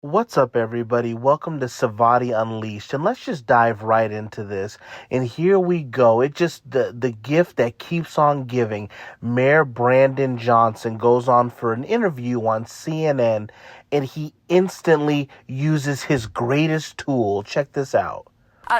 What's up, everybody? Welcome to Sivaady Unleashed, and let's just dive right into this. And here we go. It just the gift that keeps on giving. Mayor Brandon Johnson goes on for an interview on CNN, and he instantly uses his greatest tool. Check this out.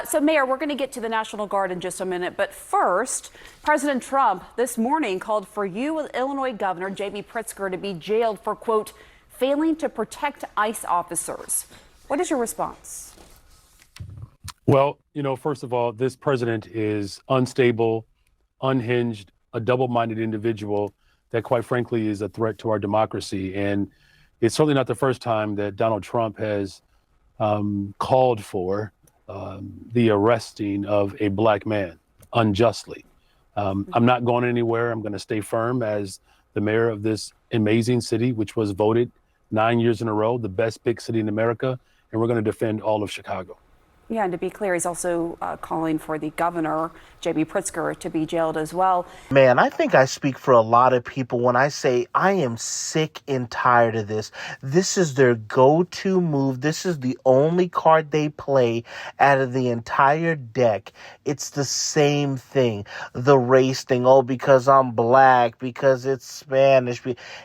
So, Mayor, we're going to get to the National Guard in just a minute. But first, President Trump this morning called for you, Illinois Governor J.B. Pritzker, to be jailed for, quote, failing to protect ICE officers. What is your response? Well, first of all, this president is unstable, unhinged, a double-minded individual that, quite frankly, is a threat to our democracy. And it's certainly not the first time that Donald Trump has called for the arresting of a black man unjustly. I'm not going anywhere. I'm going to stay firm as the mayor of this amazing city, which was voted 9 years in a row the best big city in America, and we're going to defend all of Chicago. Yeah, and to be clear, he's also calling for the governor, J.B. Pritzker, to be jailed as well. Man, I think I speak for a lot of people when I say I am sick and tired of this. This is their go-to move. This is the only card they play out of the entire deck. It's the same thing. The race thing. Oh, because I'm black, because it's Spanish.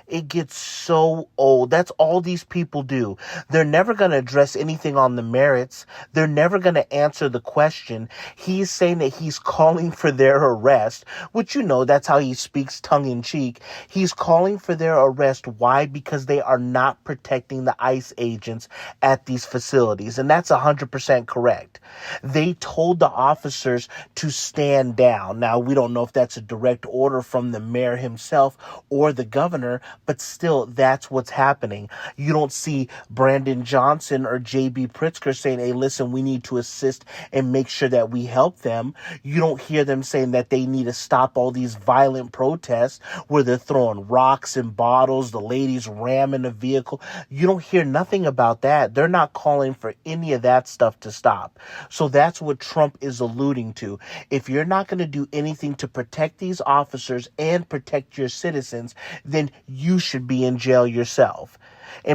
It gets so old. That's all these people do. They're never going to address anything on the merits. They're never going to answer the question. He's saying that he's calling for their arrest, which, that's how he speaks tongue in cheek. He's calling for their arrest. Why? Because they are not protecting the ICE agents at these facilities. And that's 100% correct. They told the officers to stand down. Now, we don't know if that's a direct order from the mayor himself or the governor, but still, that's what's happening. You don't see Brandon Johnson or J.B. Pritzker saying, hey, listen, we need to assist and make sure that we help them. You don't hear them saying that they need to stop all these violent protests where they're throwing rocks and bottles, the ladies ramming a vehicle. You don't hear nothing about that. They're not calling for any of that stuff to stop. So that's what Trump is alluding to. If you're not going to do anything to protect these officers and protect your citizens, then you should be in jail yourself.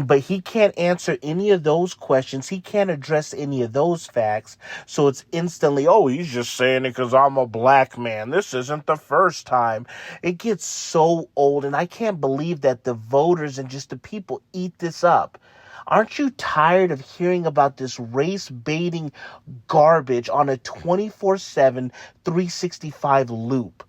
But he can't answer any of those questions. He can't address any of those facts. So it's instantly, oh, he's just saying it because I'm a black man. This isn't the first time. It gets so old, and I can't believe that the voters and just the people eat this up. Aren't you tired of hearing about this race-baiting garbage on a 24/7, 365 loop?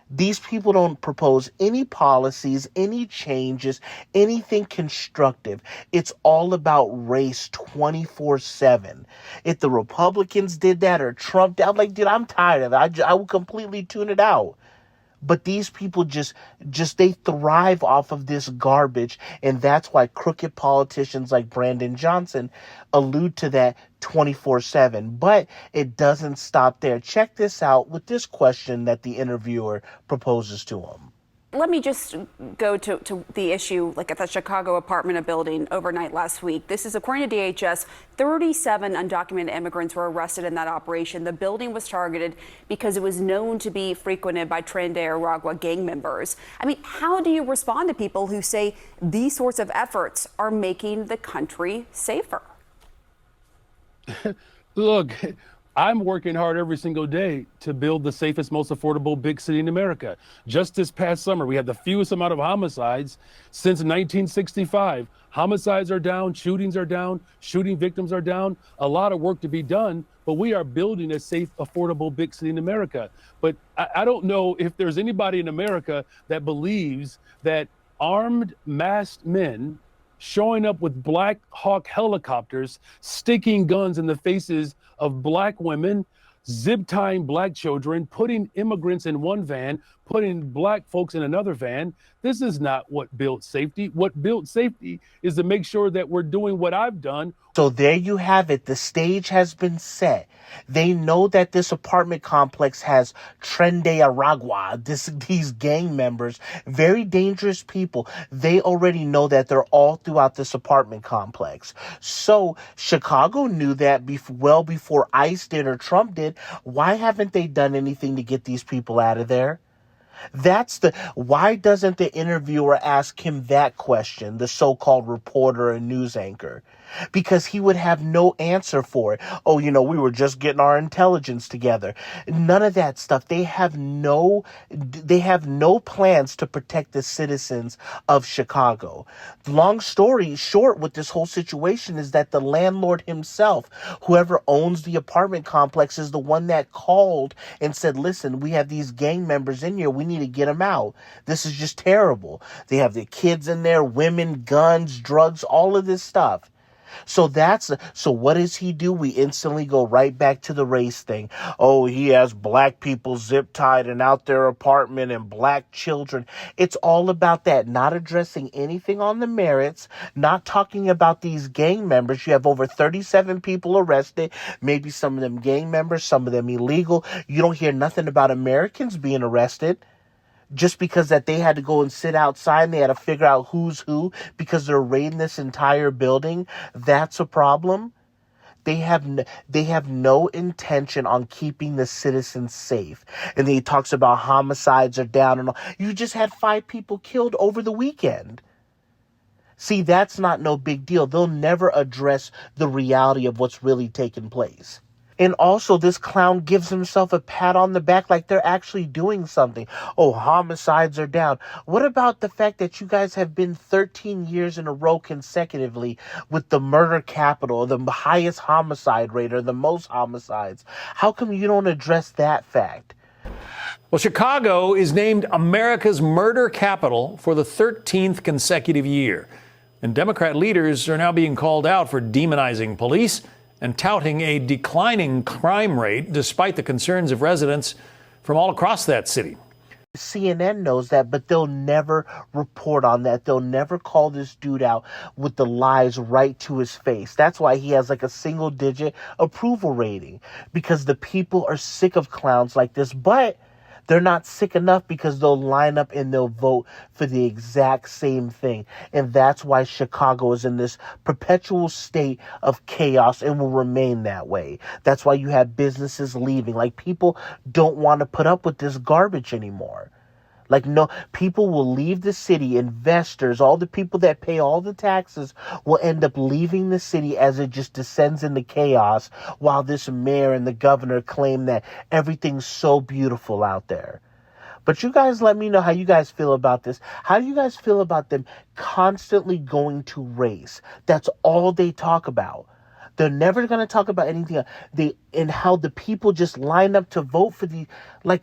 These people don't propose any policies, any changes, anything constructive. It's all about race 24/7. If the Republicans did that or Trump did, I'm like, dude, I'm tired of it. I will completely tune it out. But these people just they thrive off of this garbage, and that's why crooked politicians like Brandon Johnson allude to that 24/7. But it doesn't stop there. Check this out with this question that the interviewer proposes to him. Let me just go to the issue, like at the Chicago apartment building overnight last week. This is, according to DHS, 37 undocumented immigrants were arrested in that operation. The building was targeted because it was known to be frequented by Tren de Aragua gang members. I mean, how do you respond to people who say these sorts of efforts are making the country safer? Look, I'm working hard every single day to build the safest, most affordable big city in America. Just this past summer, we had the fewest amount of homicides since 1965. Homicides are down, shootings are down, shooting victims are down. A lot of work to be done, but we are building a safe, affordable big city in America. But I don't know if there's anybody in America that believes that armed, masked men showing up with Black Hawk helicopters, sticking guns in the faces of black women, zip tying black children, putting immigrants in one van, putting black folks in another van. This is not what built safety. What built safety is to make sure that we're doing what I've done. So there you have it. The stage has been set. They know that this apartment complex has Tren de Aragua, these gang members, very dangerous people. They already know that they're all throughout this apartment complex. So Chicago knew that well before ICE did or Trump did. Why haven't they done anything to get these people out of there? Why doesn't the interviewer ask him that question, the so-called reporter and news anchor? Because he would have no answer for it. Oh, we were just getting our intelligence together. None of that stuff. They have no plans to protect the citizens of Chicago. Long story short with this whole situation is that the landlord himself, whoever owns the apartment complex, is the one that called and said, listen, we have these gang members in here. We need to get them out. This is just terrible. They have the kids in there, women, guns, drugs, all of this stuff. So what does he do? We instantly go right back to the race thing. Oh, he has black people zip tied and out their apartment and black children. It's all about that, not addressing anything on the merits, not talking about these gang members. You have over 37 people arrested, maybe some of them gang members, some of them illegal. You don't hear nothing about Americans being arrested. Just because that they had to go and sit outside and they had to figure out who's who because they're raiding this entire building, that's a problem. They have no intention on keeping the citizens safe. And then he talks about homicides are down and all. You just had 5 people killed over the weekend. See, that's not no big deal. They'll never address the reality of what's really taking place. And also, this clown gives himself a pat on the back like they're actually doing something. Oh, homicides are down. What about the fact that you guys have been 13 years in a row consecutively with the murder capital, the highest homicide rate, or the most homicides? How come you don't address that fact? Well, Chicago is named America's murder capital for the 13th consecutive year. And Democrat leaders are now being called out for demonizing police and touting a declining crime rate despite the concerns of residents from all across that city. CNN knows that, but they'll never report on that. They'll never call this dude out with the lies right to his face. That's why he has like a single-digit approval rating, because the people are sick of clowns like this. But they're not sick enough because they'll line up and they'll vote for the exact same thing. And that's why Chicago is in this perpetual state of chaos and will remain that way. That's why you have businesses leaving. Like, people don't want to put up with this garbage anymore. Like, no, people will leave the city. Investors, all the people that pay all the taxes will end up leaving the city as it just descends into chaos, while this mayor and the governor claim that everything's so beautiful out there. But you guys let me know how you guys feel about this. How do you guys feel about them constantly going to race? That's all they talk about. They're never going to talk about anything else. And how the people just line up to vote for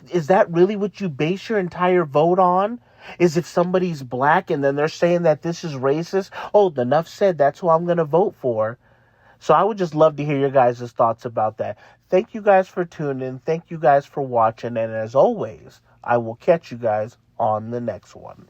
is that really what you base your entire vote on? Is if somebody's black and then they're saying that this is racist? Oh, enough said, that's who I'm going to vote for. So I would just love to hear your guys' thoughts about that. Thank you guys for tuning in. Thank you guys for watching. And as always, I will catch you guys on the next one.